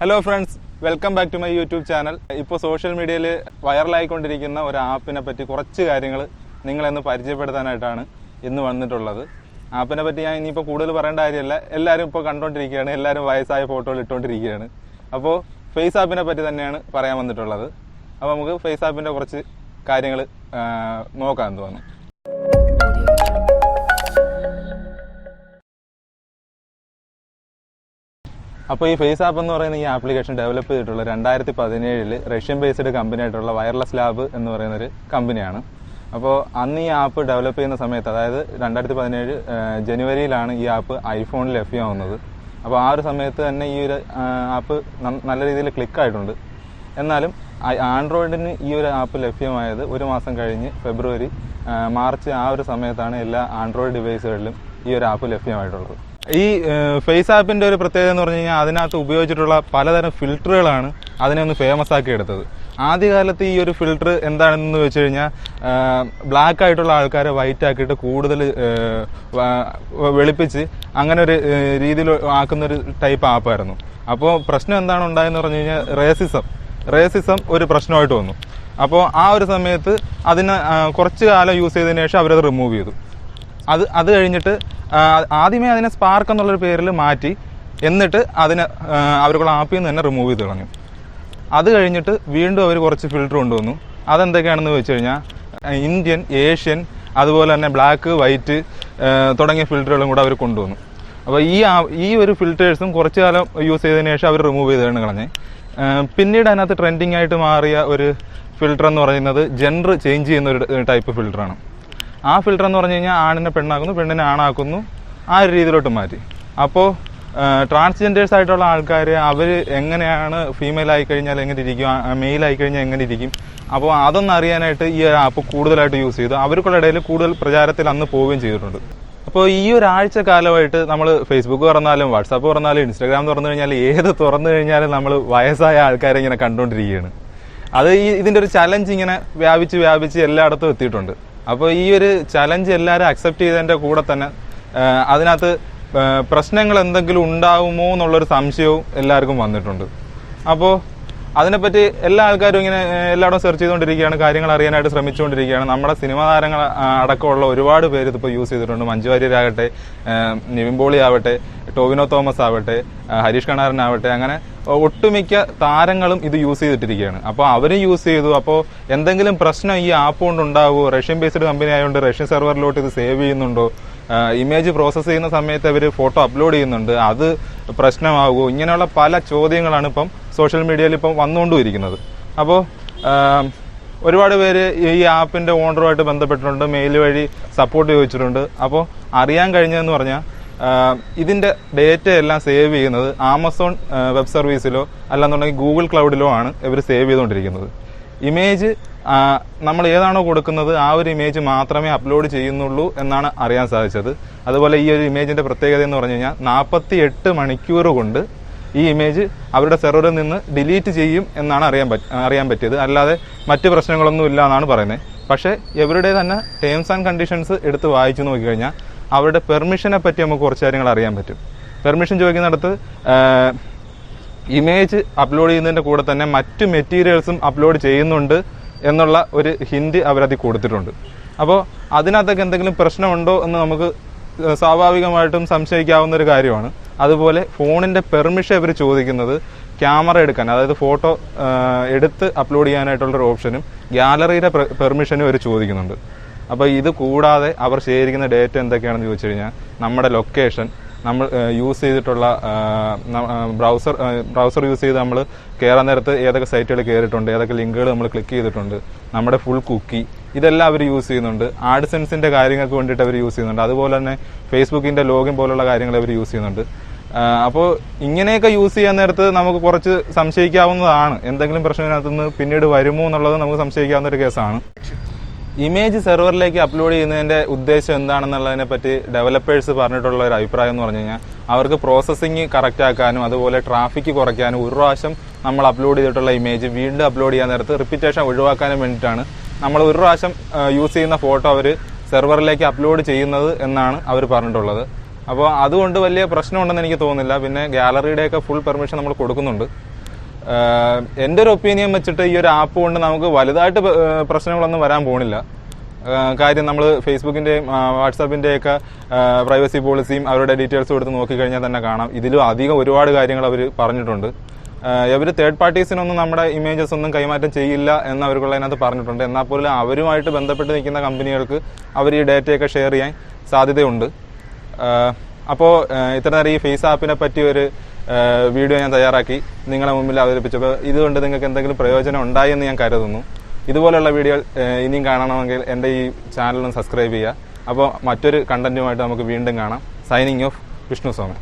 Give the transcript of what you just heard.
Hello friends, welcome back to my YouTube channel. ഇപ്പോൾ social മീഡിയയിൽ വൈറലായിക്കൊണ്ടിരിക്കുന്ന ഒരു ആപ്പിനെ പറ്റി കുറച്ച് കാര്യങ്ങൾ നിങ്ങളെന്ന് പരിചയപ്പെടുത്താനായിട്ടാണ് ഇന്ന് വന്നിട്ടുള്ളത്. ആപ്പിനെ പറ്റി ഞാൻ ഇനിയിപ്പോൾ കൂടുതൽ പറയേണ്ട കാര്യമല്ല, എല്ലാവരും ഇപ്പോൾ കണ്ടുകൊണ്ടിരിക്കുകയാണ്, എല്ലാവരും വയസ്സായ ഫോട്ടോകൾ ഇട്ടുകൊണ്ടിരിക്കുകയാണ്. അപ്പോൾ FaceAppനെ പറ്റി തന്നെയാണ് പറയാൻ വന്നിട്ടുള്ളത്. അപ്പോൾ നമുക്ക് FaceAppൻ്റെ കുറച്ച് കാര്യങ്ങൾ നോക്കാൻ തോന്നുന്നു. അപ്പോൾ ഈ FaceApp എന്ന് പറയുന്ന ഈ ആപ്ലിക്കേഷൻ ഡെവലപ്പ് ചെയ്തിട്ടുള്ള 2017 റഷ്യൻ ബേസ്ഡ് കമ്പനി ആയിട്ടുള്ള വയർലെസ് ലാബ് എന്ന് പറയുന്നൊരു കമ്പനിയാണ്. അപ്പോൾ അന്ന് ഈ ആപ്പ് ഡെവലപ്പ് ചെയ്യുന്ന സമയത്ത്, അതായത് 2017 ജനുവരിയിലാണ് ഈ ആപ്പ് ഐഫോണിൽ ലഭ്യമാവുന്നത്. അപ്പോൾ ആ ഒരു സമയത്ത് തന്നെ ഈ ഒരു ആപ്പ് നല്ല രീതിയിൽ ക്ലിക്കായിട്ടുണ്ട്. എന്നാലും ആൻഡ്രോയിഡിന് ഈ ഒരു ആപ്പ് ലഭ്യമായത് ഒരു മാസം കഴിഞ്ഞ് ഫെബ്രുവരി, മാർച്ച് ആ ഒരു സമയത്താണ് എല്ലാ ആൻഡ്രോയിഡ് ഡിവൈസുകളിലും ഈ ഒരു ആപ്പ് ലഭ്യമായിട്ടുള്ളത്. ഈ FaceAppൻ്റെ ഒരു പ്രത്യേകത എന്ന് പറഞ്ഞു കഴിഞ്ഞാൽ അതിനകത്ത് ഉപയോഗിച്ചിട്ടുള്ള പലതരം ഫിൽറ്ററുകളാണ് അതിനെ ഒന്ന് ഫേമസ് ആക്കി എടുത്തത്. ആദ്യകാലത്ത് ഈ ഒരു ഫിൽറ്റർ എന്താണെന്ന് വെച്ച് കഴിഞ്ഞാൽ ബ്ലാക്ക് ആയിട്ടുള്ള ആൾക്കാരെ വൈറ്റ് ആക്കിയിട്ട് കൂടുതൽ വെളുപ്പിച്ച് അങ്ങനെ ഒരു രീതിയിൽ ആക്കുന്നൊരു ടൈപ്പ് ആപ്പായിരുന്നു. അപ്പോൾ പ്രശ്നം എന്താണ് ഉണ്ടായെന്ന് പറഞ്ഞു കഴിഞ്ഞാൽ റേസിസം ഒരു പ്രശ്നമായിട്ട് വന്നു. അപ്പോൾ ആ ഒരു സമയത്ത് അതിന് കുറച്ച് കാലം യൂസ് ചെയ്തതിന് ശേഷം അവരത് റിമൂവ് ചെയ്തു. അത് കഴിഞ്ഞിട്ട് ആദ്യമേ അതിനെ സ്പാർക്ക് എന്നുള്ളൊരു പേരിൽ മാറ്റി, എന്നിട്ട് അതിനെ അവർക്കുള്ള ആപ്പിൽ നിന്ന് തന്നെ റിമൂവ് ചെയ്ത് കളഞ്ഞു. അത് കഴിഞ്ഞിട്ട് വീണ്ടും അവർ കുറച്ച് ഫിൽറ്റർ കൊണ്ടുവന്നു. അതെന്തൊക്കെയാണെന്ന് വെച്ച് കഴിഞ്ഞാൽ ഇന്ത്യൻ, ഏഷ്യൻ, അതുപോലെ തന്നെ ബ്ലാക്ക്, വൈറ്റ് തുടങ്ങിയ ഫിൽറ്ററുകളും കൂടെ അവർ കൊണ്ടുവന്നു. അപ്പോൾ ഈ ഒരു ഫിൽറ്റേഴ്സും കുറച്ച് കാലം യൂസ് ചെയ്തതിന് ശേഷം അവർ റിമൂവ് ചെയ്താണ് കളഞ്ഞ്. പിന്നീട് അതിനകത്ത് ട്രെൻഡിങ് ആയിട്ട് മാറിയ ഒരു ഫിൽറ്റർ എന്ന് പറയുന്നത് ജെൻഡർ ചേഞ്ച് ചെയ്യുന്ന ഒരു ടൈപ്പ് ഫിൽറ്ററാണ്. ആ ഫിൽറ്റർ എന്ന് പറഞ്ഞു കഴിഞ്ഞാൽ ആണിനെ പെണ്ണാക്കുന്നു, പെണ്ണിനെ ആണാക്കുന്നു, ആ ഒരു രീതിയിലോട്ട് മാറ്റി. അപ്പോൾ ട്രാൻസ്ജെൻഡേഴ്സ് ആയിട്ടുള്ള ആൾക്കാർ അവർ എങ്ങനെയാണ് ഫീമെയിൽ ആയിക്കഴിഞ്ഞാൽ എങ്ങനെ ഇരിക്കും, മെയിൽ ആയിക്കഴിഞ്ഞാൽ എങ്ങനെ ഇരിക്കും, അപ്പോൾ അതൊന്നും അറിയാനായിട്ട് ഈ ആപ്പ് കൂടുതലായിട്ട് യൂസ് ചെയ്തു. അവർക്കുള്ള ഇടയിൽ കൂടുതൽ പ്രചാരത്തിൽ അന്ന് പോവുകയും ചെയ്തിട്ടുണ്ട്. അപ്പോൾ ഈ ഒരാഴ്ച കാലമായിട്ട് നമ്മൾ ഫേസ്ബുക്ക് തുറന്നാലും വാട്സാപ്പ് തുറന്നാലും ഇൻസ്റ്റാഗ്രാം തുറന്നു കഴിഞ്ഞാൽ ഏത് തുറന്നു കഴിഞ്ഞാലും നമ്മൾ വയസ്സായ ആൾക്കാരെ ഇങ്ങനെ കണ്ടുകൊണ്ടിരിക്കുകയാണ്. അത് ഇതിൻ്റെ ഒരു ചലഞ്ച് ഇങ്ങനെ വ്യാപിച്ച് എല്ലായിടത്തും എത്തിയിട്ടുണ്ട്. അപ്പോൾ ഈ ഒരു ചലഞ്ച് എല്ലാവരും അക്സെപ്റ്റ് ചെയ്തതിൻ്റെ കൂടെ തന്നെ അതിനകത്ത് പ്രശ്നങ്ങൾ എന്തെങ്കിലും ഉണ്ടാവുമോ എന്നുള്ളൊരു സംശയവും എല്ലാവർക്കും വന്നിട്ടുണ്ട്. അപ്പോൾ അതിനെപ്പറ്റി എല്ലാ ആൾക്കാരും ഇങ്ങനെ എല്ലായിടവും സെർച്ച് ചെയ്തുകൊണ്ടിരിക്കുകയാണ്, കാര്യങ്ങൾ അറിയാനായിട്ട് ശ്രമിച്ചുകൊണ്ടിരിക്കുകയാണ്. നമ്മുടെ സിനിമാ താരങ്ങൾ അടക്കമുള്ള ഒരുപാട് പേര് ഇതിപ്പോൾ യൂസ് ചെയ്തിട്ടുണ്ട്. മഞ്ജു വാര്യരാകട്ടെ, നിവിൻ പോളി ആവട്ടെ, ടോവിനോ തോമസ് ആവട്ടെ, ഹരീഷ് കണാരനാവട്ടെ, അങ്ങനെ ഒട്ടുമിക്ക താരങ്ങളും ഇത് യൂസ് ചെയ്തിട്ടിരിക്കുകയാണ്. അപ്പോൾ അവരും യൂസ് ചെയ്തു. അപ്പോൾ എന്തെങ്കിലും പ്രശ്നം ഈ ആപ്പ് കൊണ്ട് ഉണ്ടാകുമോ, റഷ്യൻ ബേസ്ഡ് കമ്പനി ആയതുകൊണ്ട് റഷ്യൻ സെർവറിലോട്ട് ഇത് സേവ് ചെയ്യുന്നുണ്ടോ, ഇമേജ് പ്രോസസ്സ് ചെയ്യുന്ന സമയത്ത് അവർ ഫോട്ടോ അപ്ലോഡ് ചെയ്യുന്നുണ്ട്, അത് പ്രശ്നമാകുമോ, ഇങ്ങനെയുള്ള പല ചോദ്യങ്ങളാണ് ഇപ്പം സോഷ്യൽ മീഡിയയിൽ ഇപ്പം വന്നുകൊണ്ടിരിക്കുന്നത്. അപ്പോൾ ഒരുപാട് പേര് ഈ ആപ്പിൻ്റെ ഓണറുമായിട്ട് ബന്ധപ്പെട്ടിട്ടുണ്ട്, മെയിൽ വഴി സപ്പോർട്ട് ചോദിച്ചിട്ടുണ്ട്. അപ്പോൾ അറിയാൻ കഴിഞ്ഞതെന്ന് പറഞ്ഞാൽ ഇതിൻ്റെ ഡേറ്റ എല്ലാം സേവ് ചെയ്യുന്നത് ആമസോൺ വെബ് സർവീസിലോ അല്ലാന്നുണ്ടെങ്കിൽ ഗൂഗിൾ ക്ലൗഡിലോ ആണ് ഇവർ സേവ് ചെയ്തുകൊണ്ടിരിക്കുന്നത്. ഇമേജ് നമ്മൾ ഏതാണോ കൊടുക്കുന്നത് ആ ഒരു ഇമേജ് മാത്രമേ അപ്ലോഡ് ചെയ്യുന്നുള്ളൂ എന്നാണ് അറിയാൻ സാധിച്ചത്. അതുപോലെ ഈ ഒരു ഇമേജിൻ്റെ പ്രത്യേകത എന്ന് പറഞ്ഞു കഴിഞ്ഞാൽ 48 മണിക്കൂർ കൊണ്ട് ഈ ഇമേജ് അവരുടെ സെർവറിൽ നിന്ന് ഡിലീറ്റ് ചെയ്യും എന്നാണ് അറിയാൻ പറ്റിയത്. അല്ലാതെ മറ്റ് പ്രശ്നങ്ങളൊന്നും ഇല്ല എന്നാണ് പറയുന്നത്. പക്ഷേ ഇവരുടെ തന്നെ ടേംസ് ആൻഡ് കണ്ടീഷൻസ് എടുത്ത് വായിച്ചു നോക്കിക്കഴിഞ്ഞാൽ അവരുടെ പെർമിഷനെ പറ്റി നമുക്ക് കുറച്ച് കാര്യങ്ങൾ അറിയാൻ പറ്റും. പെർമിഷൻ ചോദിക്കുന്നിടത്ത് ഇമേജ് അപ്ലോഡ് ചെയ്യുന്നതിൻ്റെ കൂടെ തന്നെ മറ്റ് മെറ്റീരിയൽസും അപ്ലോഡ് ചെയ്യുന്നുണ്ട് എന്നുള്ള ഒരു ഹിന്റ് അവരതിൽ കൊടുത്തിട്ടുണ്ട്. അപ്പോൾ അതിനകത്തൊക്കെ എന്തെങ്കിലും പ്രശ്നമുണ്ടോ എന്ന് നമുക്ക് സ്വാഭാവികമായിട്ടും സംശയിക്കാവുന്ന ഒരു കാര്യമാണ്. അതുപോലെ ഫോണിൻ്റെ പെർമിഷൻ ഇവർ ചോദിക്കുന്നത് ക്യാമറ എടുക്കാൻ, അതായത് ഫോട്ടോ എടുത്ത് അപ്ലോഡ് ചെയ്യാനായിട്ടുള്ളൊരു ഓപ്ഷനും ഗാലറിയുടെ പെർമിഷനും അവർ ചോദിക്കുന്നുണ്ട്. അപ്പോൾ ഇത് കൂടാതെ അവർ ശേഖരിക്കുന്ന ഡേറ്റ എന്തൊക്കെയാണെന്ന് ചോദിച്ചു കഴിഞ്ഞാൽ നമ്മുടെ ലൊക്കേഷൻ, നമ്മൾ യൂസ് ചെയ്തിട്ടുള്ള ബ്രൗസർ യൂസ് ചെയ്ത് നമ്മൾ കയറാൻ നേരത്ത് ഏതൊക്കെ സൈറ്റുകൾ കയറിയിട്ടുണ്ട്, ഏതൊക്കെ ലിങ്കുകൾ നമ്മൾ ക്ലിക്ക് ചെയ്തിട്ടുണ്ട്, നമ്മുടെ ഫുൾ കുക്കി, ഇതെല്ലാം അവർ യൂസ് ചെയ്യുന്നുണ്ട്. ആഡ്സെൻസിൻ്റെ കാര്യങ്ങൾക്ക് വേണ്ടിയിട്ട് അവർ യൂസ് ചെയ്യുന്നുണ്ട്. അതുപോലെ തന്നെ ഫേസ്ബുക്കിൻ്റെ ലോഗിൻ പോലുള്ള കാര്യങ്ങൾ അവർ യൂസ് ചെയ്യുന്നുണ്ട്. അപ്പോൾ ഇങ്ങനെയൊക്കെ യൂസ് ചെയ്യാൻ നേരത്ത് നമുക്ക് കുറച്ച് സംശയിക്കാവുന്നതാണ്. എന്തെങ്കിലും പ്രശ്നത്തിനകത്തുനിന്ന് പിന്നീട് വരുമോ എന്നുള്ളത് നമുക്ക് സംശയിക്കാവുന്ന ഒരു കേസാണ്. ഇമേജ് സെർവറിലേക്ക് അപ്ലോഡ് ചെയ്യുന്നതിൻ്റെ ഉദ്ദേശം എന്താണെന്നുള്ളതിനെ പറ്റി ഡെവലപ്പേഴ്സ് പറഞ്ഞിട്ടുള്ള ഒരു അഭിപ്രായം എന്ന് പറഞ്ഞു കഴിഞ്ഞാൽ അവർക്ക് പ്രോസസ്സിങ് കറക്റ്റ് ആക്കാനും അതുപോലെ ട്രാഫിക്ക് കുറയ്ക്കാനും ഒരു പ്രാവശ്യം നമ്മൾ അപ്ലോഡ് ചെയ്തിട്ടുള്ള ഇമേജ് വീണ്ടും അപ്ലോഡ് ചെയ്യാൻ നേരത്ത് റിപ്പീറ്റേഷൻ ഒഴിവാക്കാനും വേണ്ടിയിട്ടാണ് നമ്മൾ ഒരു പ്രാവശ്യം യൂസ് ചെയ്യുന്ന ഫോട്ടോ അവർ സെർവറിലേക്ക് അപ്ലോഡ് ചെയ്യുന്നത് എന്നാണ് അവർ പറഞ്ഞിട്ടുള്ളത്. അപ്പോൾ അതുകൊണ്ട് വലിയ പ്രശ്നമുണ്ടെന്ന് എനിക്ക് തോന്നുന്നില്ല. പിന്നെ ഗാലറിയുടെയൊക്കെ ഫുൾ പെർമിഷൻ നമ്മൾ കൊടുക്കുന്നുണ്ട്. എൻ്റെ ഒരു ഒപ്പീനിയൻ വെച്ചിട്ട് ഈ ഒരു ആപ്പ് കൊണ്ട് നമുക്ക് വലുതായിട്ട് പ്രശ്നങ്ങളൊന്നും വരാൻ പോണില്ല. കാര്യം നമ്മൾ ഫേസ്ബുക്കിൻ്റെയും വാട്സാപ്പിൻ്റെയൊക്കെ പ്രൈവസി പോളിസിയും അവരുടെ ഡീറ്റെയിൽസും എടുത്ത് നോക്കിക്കഴിഞ്ഞാൽ തന്നെ കാണാം. ഇതിലും അധികം ഒരുപാട് കാര്യങ്ങൾ അവർ പറഞ്ഞിട്ടുണ്ട്. ഇവർ തേർഡ് പാർട്ടീസിനൊന്നും നമ്മുടെ ഇമേജസ് ഒന്നും കൈമാറ്റം ചെയ്യില്ല എന്ന് അവർക്കുള്ളതിനകത്ത് പറഞ്ഞിട്ടുണ്ട്. എന്നാൽ പോലും അവരുമായിട്ട് ബന്ധപ്പെട്ട് നിൽക്കുന്ന കമ്പനികൾക്ക് അവർ ഈ ഡേറ്റയൊക്കെ ഷെയർ ചെയ്യാൻ സാധ്യതയുണ്ട്. അപ്പോൾ ഇത്ര നേരം ഈ ഫേസ് ആപ്പിനെ പറ്റി ഒരു വീഡിയോ ഞാൻ തയ്യാറാക്കി നിങ്ങളെ മുമ്പിൽ അവതരിപ്പിച്ചപ്പോൾ ഇതുകൊണ്ട് നിങ്ങൾക്ക് എന്തെങ്കിലും പ്രയോജനം ഉണ്ടായി എന്ന് ഞാൻ കരുതുന്നു. ഇതുപോലുള്ള വീഡിയോ ഇനിയും കാണണമെങ്കിൽ എൻ്റെ ഈ ചാനലൊന്ന് സബ്സ്ക്രൈബ് ചെയ്യുക. അപ്പോൾ മറ്റൊരു കണ്ടന്റുമായിട്ട് നമുക്ക് വീണ്ടും കാണാം. Signing off Vishnu Soman.